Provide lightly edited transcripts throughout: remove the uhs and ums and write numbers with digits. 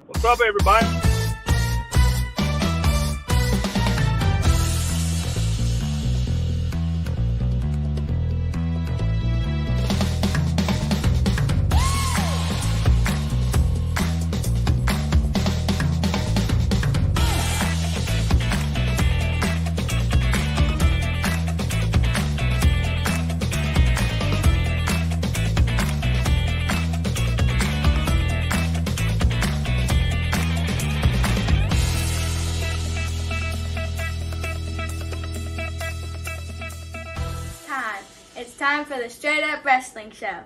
What's up, everybody? It's time for the Straight Up Wrestling Show.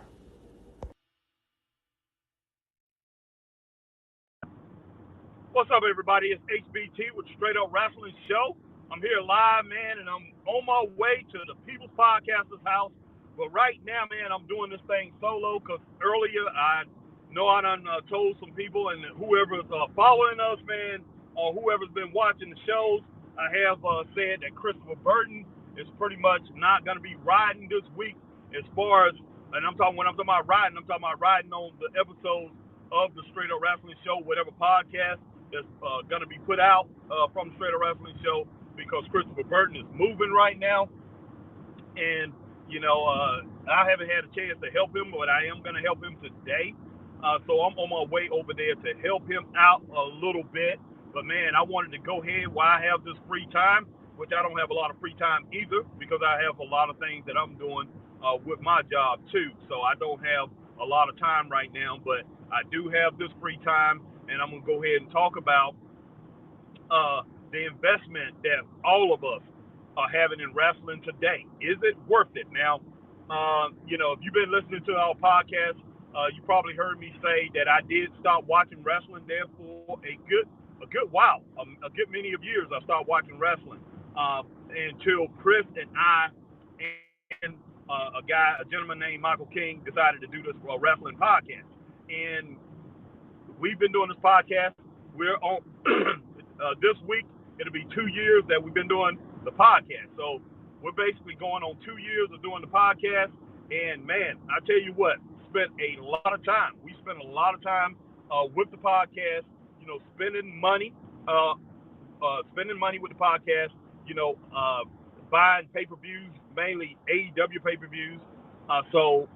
What's up, everybody? It's HBT with the Straight Up Wrestling Show. I'm here live, man, and I'm on my way to the People's Podcaster's house. But right now, man, I'm doing this thing solo because earlier I know I done told some people, and whoever's following us, man, or whoever's been watching the shows, I have said that Christopher Burton is pretty much not going to be riding this week as far as, and when I'm talking about riding on the episodes of the Straight Up Wrestling Show, whatever podcast that's going to be put out from the Straight Up Wrestling Show, because Christopher Burton is moving right now. And, you know, I haven't had a chance to help him, but I am going to help him today. So I'm on my way over there to help him out a little bit. But, man, I wanted to go ahead while I have this free time, which I don't have a lot of free time either, because I have a lot of things that I'm doing with my job too. So I don't have a lot of time right now, but I do have this free time, and I'm going to go ahead and talk about the investment that all of us are having in wrestling today. Is it worth it? Now, you know, if you've been listening to our podcast, you probably heard me say that I did stop watching wrestling there for a good while, a good many of years. I stopped watching wrestling. Until Chris and I and a gentleman named Michael King, decided to do this wrestling podcast. And we've been doing this podcast. We're on this week, it'll be 2 years that we've been doing the podcast. So we're basically going on 2 years of doing the podcast. And man, I tell you what, spent a lot of time. We spent a lot of time with the podcast, you know, spending money with the podcast. You know, buying pay-per-views, mainly AEW pay-per-views,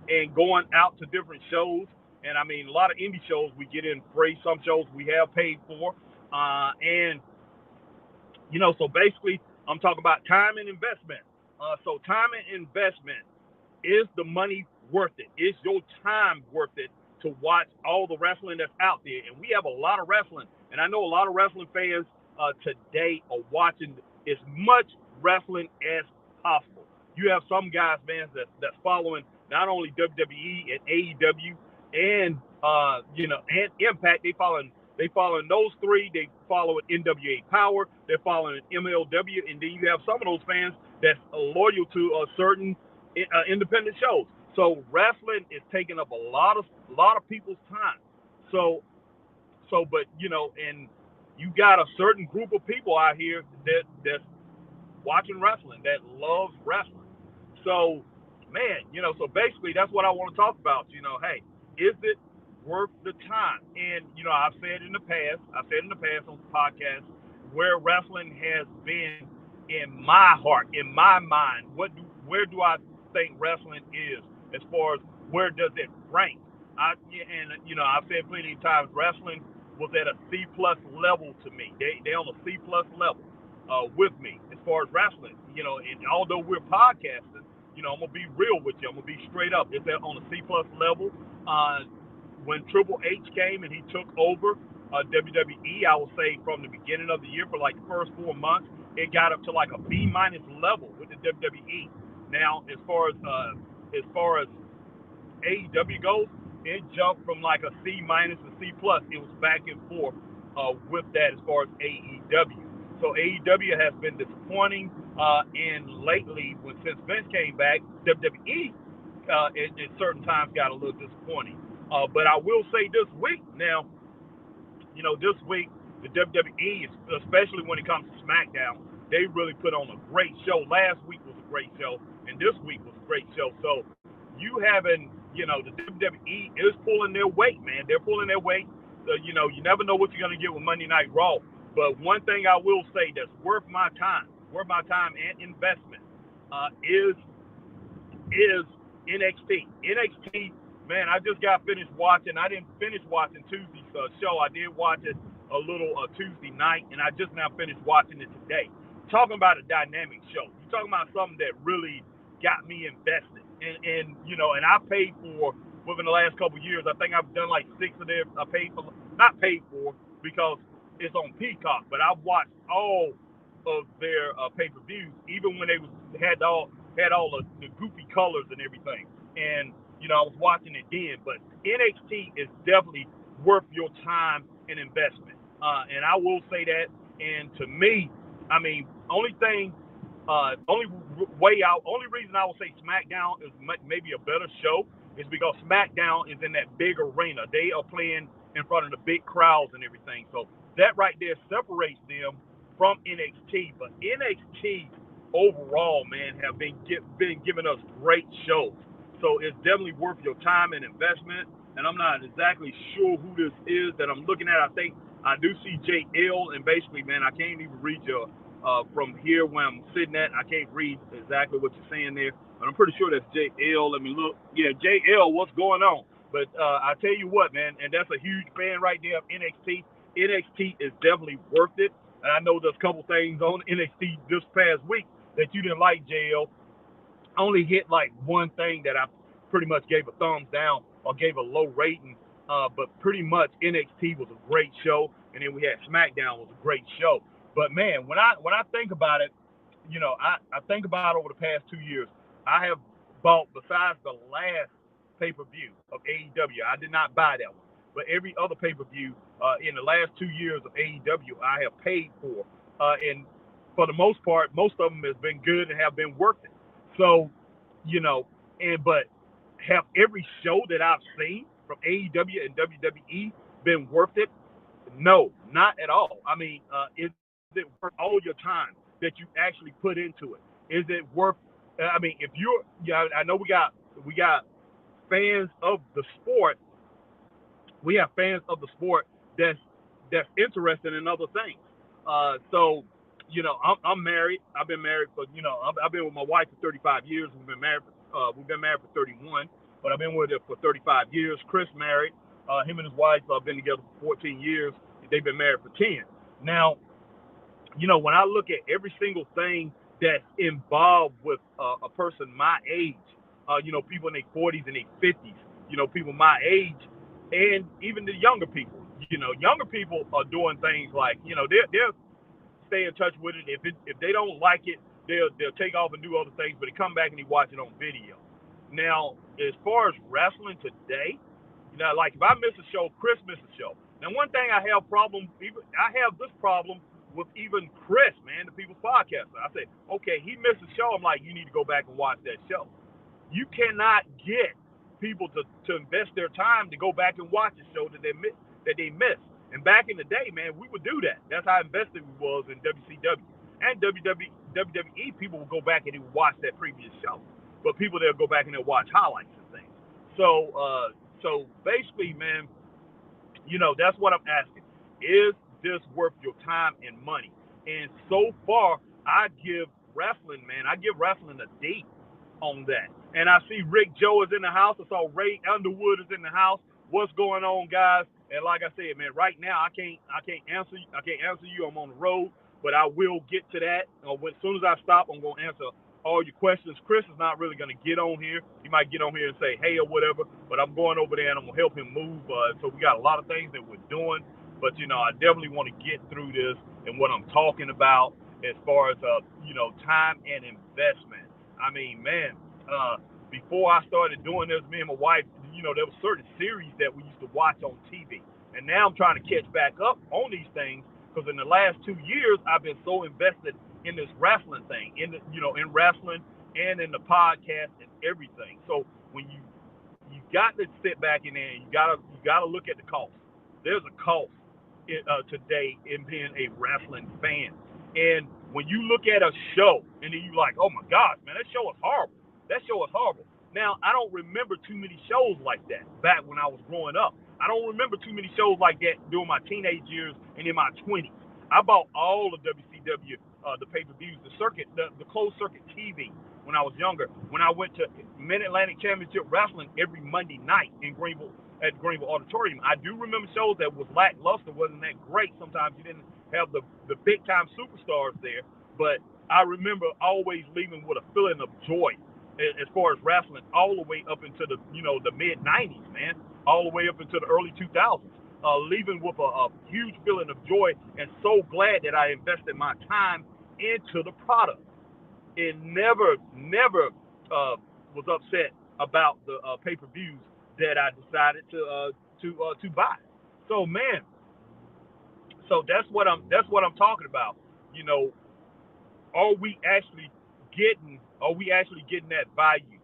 and going out to different shows. And I mean, a lot of indie shows we get in free. Some shows we have paid for. And, you know, so basically I'm talking about time and investment. So time and investment, is the money worth it? Is your time worth it to watch all the wrestling that's out there? And we have a lot of wrestling. And I know a lot of wrestling fans today are watching as much wrestling as possible. You have some guys, man, that's following not only WWE and AEW and you know, and Impact. They following those three. They following NWA Power. They're following MLW, and then you have some of those fans that's loyal to certain independent shows. So wrestling is taking up a lot of people's time. So, but you know, and you got a certain group of people out here that's watching wrestling, that loves wrestling. So, man, you know, so basically that's what I want to talk about. You know, hey, is it worth the time? And, you know, I've said in the past on the podcast, where wrestling has been in my heart, in my mind, where do I think wrestling is as far as where does it rank? You know, I've said plenty of times, wrestling was at a C+ level to me. They on a C+ level with me as far as wrestling. You know, and although we're podcasting, you know, I'm gonna be real with you. I'm gonna be straight up. It's on a C+ level. When Triple H came and he took over WWE, I will say from the beginning of the year, for like the first 4 months, it got up to like a B- level with the WWE. Now, as far as AEW goes, it jumped from like a C- to C+. It was back and forth with that as far as AEW. So AEW has been disappointing, and lately, since Vince came back, WWE at certain times got a little disappointing. But I will say this week, now, you know, this week, the WWE, especially when it comes to SmackDown, they really put on a great show. Last week was a great show, and this week was a great show. So you having, you know, the WWE is pulling their weight, man. They're pulling their weight. You never know what you're gonna get with Monday Night Raw. But one thing I will say that's worth my time and investment, is NXT. NXT, man, I just got finished watching. I didn't finish watching Tuesday's show. I did watch it a little Tuesday night, and I just now finished watching it today. Talking about a dynamic show. You're talking about something that really got me invested. And I paid for, within the last couple of years, I think I've done like 6 of them. I paid for, not paid for, because it's on Peacock, but I've watched all of their pay-per-views, even when they had all the goofy colors and everything. And I was watching it then. But NXT is definitely worth your time and investment. And I will say that. And to me, I mean, only reason I would say SmackDown is maybe a better show is because SmackDown is in that big arena. They are playing in front of the big crowds and everything. So that right there separates them from NXT. But NXT overall, man, have been giving us great shows. So it's definitely worth your time and investment. And I'm not exactly sure who this is that I'm looking at. I think I do see JL, and basically, man, I can't even read your from here where I'm sitting at. I can't read exactly what you're saying there, but I'm pretty sure that's JL. Let me look. Yeah, JL, what's going on? But I tell you what, man, and that's a huge fan right there of NXT. NXT is definitely worth it. And I know there's a couple things on NXT this past week that you didn't like, JL. I only hit like one thing that I pretty much gave a thumbs down or gave a low rating. But pretty much NXT was a great show, and then we had SmackDown was a great show. But man, when I think about it, I think about over the past 2 years, I have bought, besides the last pay-per-view of AEW, I did not buy that one, but every other pay-per-view in the last 2 years of AEW, I have paid for, and for the most part, most of them has been good and have been worth it. So, but have every show that I've seen from AEW and WWE been worth it? No, not at all. I mean, is it worth all your time that you actually put into it? Is it worth? I mean, if you're, I know we got fans of the sport. We have fans of the sport that's interested in other things. So, I'm married. I've been married for, I've been with my wife for 35 years. We've been married for 31, but I've been with her for 35 years. Chris married. Him and his wife have been together for 14 years. They've been married for 10. Now, when I look at every single thing that's involved with a person my age, people in their 40s and their 50s, people my age, and even the younger people, younger people are doing things like, they'll stay in touch with it. If they don't like it, they'll take off and do other things, but they come back and they watch it on video. Now, as far as wrestling today, like if I miss a show, Chris missed a show. Now, one thing I have this problem with even Chris, man, the People's Podcaster. I say, okay, he missed a show. I'm like, you need to go back and watch that show. You cannot get people to invest their time to go back and watch a show that they missed. And back in the day, man, we would do that. That's how invested we was in WCW. And WWE, people would go back and they would watch that previous show. But people, they'll go back and they'll watch highlights and things. So basically, man, that's what I'm asking. Is this worth your time and money? And so far, I give wrestling a D on that. And I see Rick Joe is in the house. I saw Ray Underwood is in the house. What's going on, guys? And like I said, man, right now I can't answer you. I'm on the road, but I will get to that. As soon as I stop, I'm gonna answer all your questions. Chris is not really gonna get on here. He might get on here and say hey or whatever, but I'm going over there and I'm gonna help him move. So we got a lot of things that we're doing, but I definitely want to get through this and what I'm talking about as far as time and investment. I mean, man, before I started doing this, me and my wife, there were certain series that we used to watch on TV. And now I'm trying to catch back up on these things because in the last 2 years, I've been so invested in this wrestling thing, in wrestling and in the podcast and everything. So when you got to sit back in there and you gotta look at the cost. There's a cost today in being a wrestling fan. And when you look at a show and then you like, oh my gosh, man, that show is horrible. Now, I don't remember too many shows like that back when I was growing up. I don't remember too many shows like that during my teenage years and in my 20s. I bought all of WCW, the pay-per-views, the closed circuit TV when I was younger. When I went to Mid-Atlantic Championship Wrestling every Monday night in Greenville at Greenville Auditorium. I do remember shows that was lackluster, wasn't that great. Sometimes you didn't have the big-time superstars there, but I remember always leaving with a feeling of joy as far as wrestling, all the way up into the the mid '90s, man, all the way up into the early 2000s, leaving with a huge feeling of joy and so glad that I invested my time into the product. And never was upset about the pay-per-views that I decided to buy. So man, so that's what I'm talking about. You know, are we actually getting that value?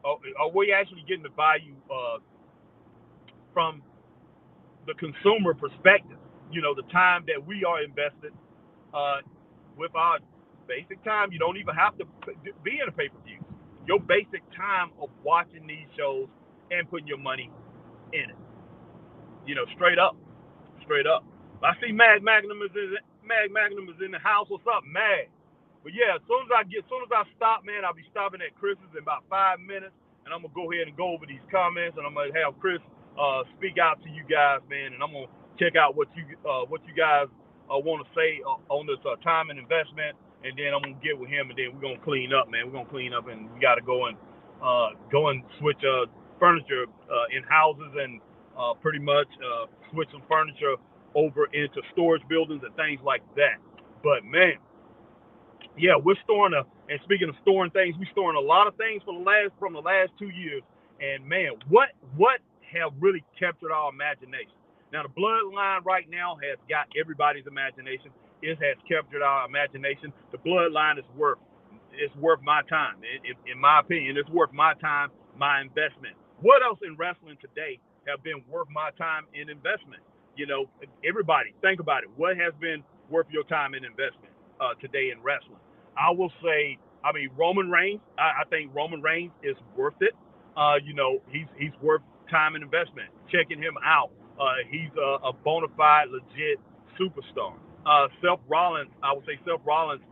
Are we actually getting the value from the consumer perspective? The time that we are invested with our basic time. You don't even have to be in a pay-per-view. Your basic time of watching these shows and putting your money in it. Straight up, straight up. I see Mag Magnum is in the house. What's up, Mag? But yeah, as soon as I stop, man, I'll be stopping at Chris's in about 5 minutes, and I'm gonna go ahead and go over these comments, and I'm gonna have Chris speak out to you guys, man, and I'm gonna check out what you guys want to say on this time and investment, and then I'm gonna get with him, and then we're gonna clean up, man. We're gonna clean up, and we gotta go and switch furniture in houses, and pretty much switch some furniture over into storage buildings and things like that. But man, yeah, we're storing and speaking of storing things, we're storing a lot of things from the last 2 years. And man, what have really captured our imagination? Now the bloodline right now has got everybody's imagination. It has captured our imagination. The bloodline is worth my time. In my opinion, it's worth my time, my investment. What else in wrestling today have been worth my time in investment? Everybody, think about it. What has been worth your time in investment today in wrestling? I will say, Roman Reigns. I think Roman Reigns is worth it. He's worth time and investment. Checking him out. He's a bona fide, legit superstar. Seth Rollins, I would say Seth Rollins,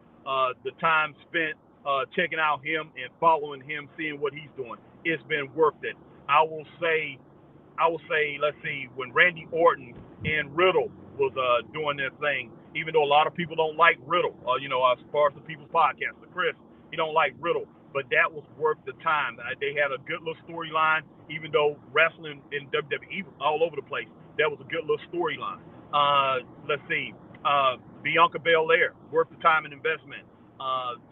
the time spent checking out him and following him, seeing what he's doing, it's been worth it. I will say, let's see, when Randy Orton and Riddle was doing their thing, even though a lot of people don't like Riddle, as far as the People's Podcast, Chris, he don't like Riddle, but that was worth the time. They had a good little storyline, even though wrestling in WWE was all over the place. That was a good little storyline. Let's see, Bianca Belair, worth the time and investment.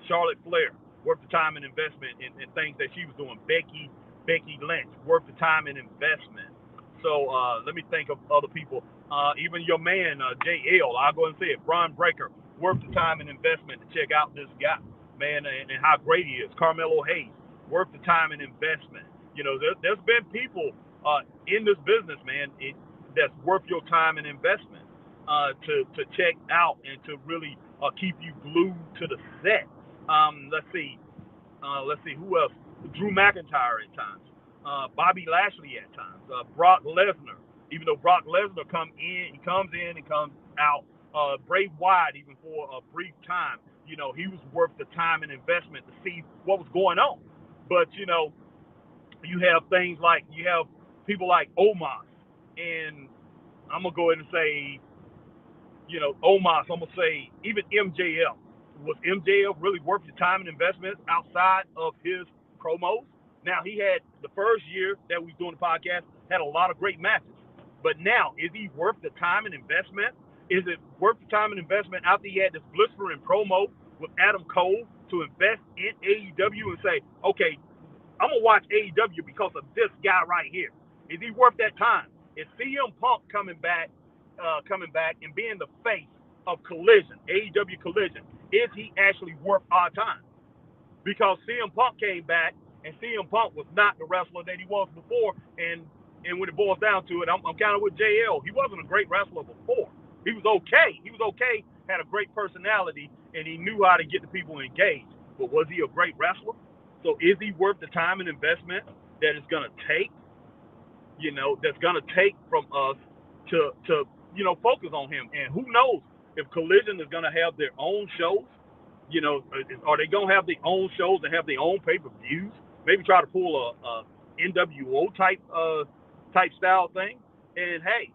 Charlotte Flair, worth the time and investment in things that she was doing. Becky Lynch, worth the time and investment. So let me think of other people. Even your man, JL, I'll go and say it, Braun Breaker, worth the time and investment to check out this guy, man, and how great he is. Carmelo Hayes, worth the time and investment. There's been people in this business, man, that's worth your time and investment to check out and to really keep you glued to the set. Let's see, who else? Drew McIntyre at times. Bobby Lashley at times, Brock Lesnar, even though Brock Lesnar comes in and comes out, Bray Wyatt, even for a brief time, he was worth the time and investment to see what was going on. But, you have people like Omos, and I'm going to go ahead and say, Omos, I'm going to say even MJF. Was MJF really worth the time and investment outside of his promos? Now, he had the first year that we was doing the podcast, had a lot of great matches. But now, is he worth the time and investment? Is it worth the time and investment after he had this blistering promo with Adam Cole to invest in AEW and say, okay, I'm going to watch AEW because of this guy right here? Is he worth that time? Is CM Punk coming back and being the face of Collision, AEW Collision, is he actually worth our time? Because CM Punk came back, and CM Punk was not the wrestler that he was before, and when it boils down to it, I'm kind of with JL. He wasn't a great wrestler before. He was okay, had a great personality, and he knew how to get the people engaged. But was he a great wrestler? So is he worth the time and investment that it's gonna take? That's gonna take from us to focus on him. And who knows if Collision is gonna have their own shows? Are they gonna have their own shows and have their own pay-per-views? Maybe try to pull a NWO type style thing. And hey,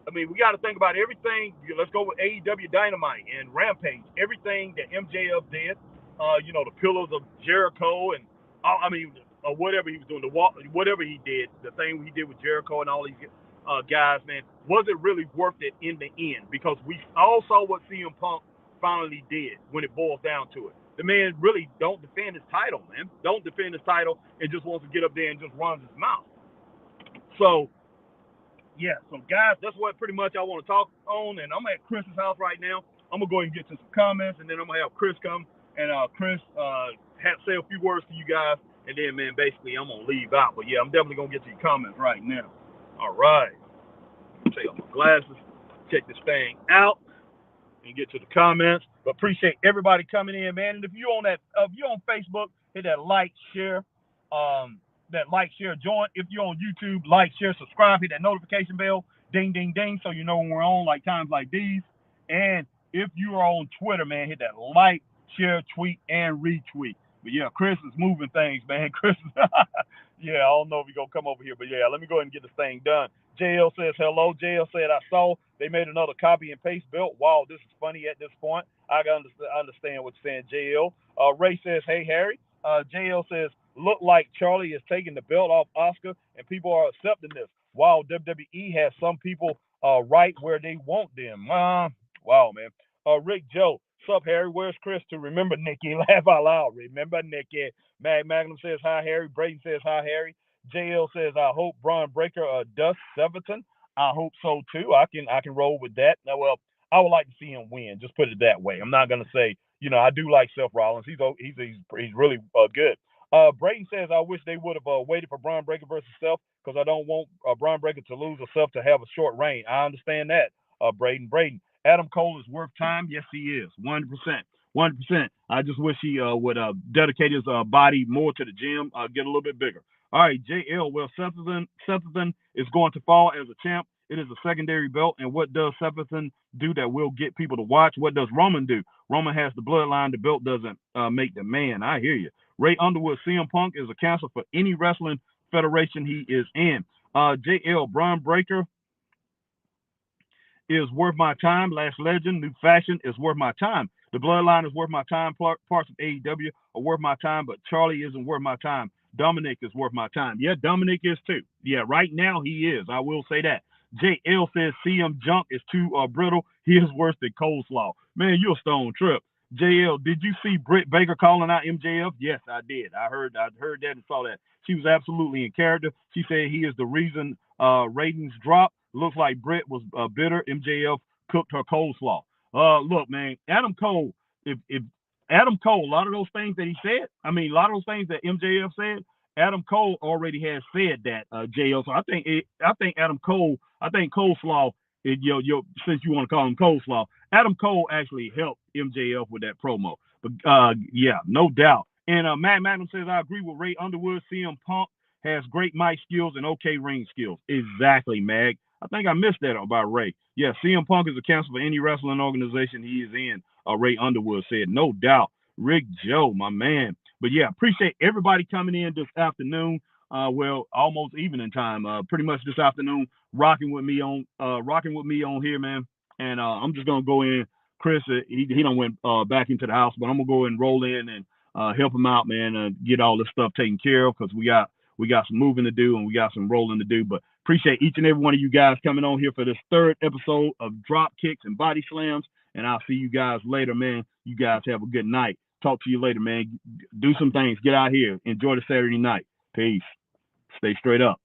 I mean, we got to think about everything. Let's go with AEW Dynamite and Rampage. Everything that MJF did, the Pillars of Jericho and whatever he was doing, whatever he did, the thing he did with Jericho and all these guys, man, was it really worth it in the end? Because we all saw what CM Punk finally did when it boils down to it. The man really don't defend his title, man. Don't defend his title and just wants to get up there and just runs his mouth. So, yeah, so guys, that's what pretty much I want to talk on. And I'm at Chris's house right now. I'm going to go ahead and get to some comments, and then I'm going to have Chris come. And Chris say a few words to you guys. And then, man, basically, I'm going to leave out. But, yeah, I'm definitely going to get to your comments right now. All right. Take off my glasses. Check this thing out and get to the comments. But appreciate everybody coming in, man. And if you're on Facebook, hit that like, share, join. If you're on YouTube, like, share, subscribe, hit that notification bell, ding, ding, ding, so you know when we're on like times like these. And if you are on Twitter, man, hit that like, share, tweet, and retweet. But yeah, Chris is moving things, man. Chris is, yeah, I don't know if he's going to come over here, but yeah, let me go ahead and get this thing done. JL says hello. JL said, I saw they made another copy and paste belt. Wow, this is funny at this point. I can understand what you're saying, JL. Ray says, hey, Harry. JL says, look like Charlie is taking the belt off Oscar, and people are accepting this. Wow, WWE has some people right where they want them. Wow, man. Rick Joe, sup, Harry? Where's Chris to remember Nikki? Laugh out loud. Remember Nikki. Magnum says, hi, Harry. Brayton says, hi, Harry. JL says, I hope Braun Breaker dusts Severton. I hope so, too. I can roll with that. Now, well, I would like to see him win. Just put it that way. I'm not going to say, I do like Seth Rollins. He's really good. Brayton says, I wish they would have waited for Braun Breaker versus Seth because I don't want Braun Breaker to lose or Seth to have a short reign. I understand that, Brayton. Adam Cole is worth time. Yes, he is. 100%. 100%. I just wish he would dedicate his body more to the gym, get a little bit bigger. All right, JL. Well, Sethleton is going to fall as a champ. It is a secondary belt. And what does Sethleton do that will get people to watch? What does Roman do? Roman has the bloodline. The belt doesn't make the man. I hear you. Ray Underwood, CM Punk is a cancer for any wrestling federation he is in. JL, Braun Breaker is worth my time. Last Legend, New Fashion is worth my time. The Bloodline is worth my time. Parts of AEW are worth my time, but Charlie isn't worth my time. Dominic is worth my time. Yeah, Dominic is too. Yeah, right now he is. I will say that. JL says CM Junk is too brittle. He is worse than coleslaw. Man, you're a stone trip. JL, did you see Britt Baker calling out MJF? Yes, I did. I heard that and saw that. She was absolutely in character. She said he is the reason ratings dropped. Looks like Britt was bitter. MJF cooked her coleslaw. Look, man, Adam Cole, if Adam Cole, a lot of those things that he said, a lot of those things that MJF said, Adam Cole already has said that, JL. So I think Adam Cole, coleslaw, since you want to call him coleslaw, Adam Cole actually helped MJF with that promo. But yeah, no doubt. And Matt Magnum says, I agree with Ray Underwood. CM Punk has great mic skills and okay ring skills. Exactly, Mag. I think I missed that about Ray. Yeah, CM Punk is a cancer for any wrestling organization he is in, Ray Underwood said. No doubt. Rick Joe, my man. But yeah, appreciate everybody coming in this afternoon. Well, almost evening time. Pretty much this afternoon, rocking with me on here, man. And I'm just gonna go in. Chris, he done went back into the house, but I'm gonna go and roll in and help him out, man, and get all this stuff taken care of because we got some moving to do and we got some rolling to do. But appreciate each and every one of you guys coming on here for this third episode of Dropkicks and Body Slams. And I'll see you guys later, man. You guys have a good night. Talk to you later, man. Do some things. Get out here. Enjoy the Saturday night. Peace. Stay straight up.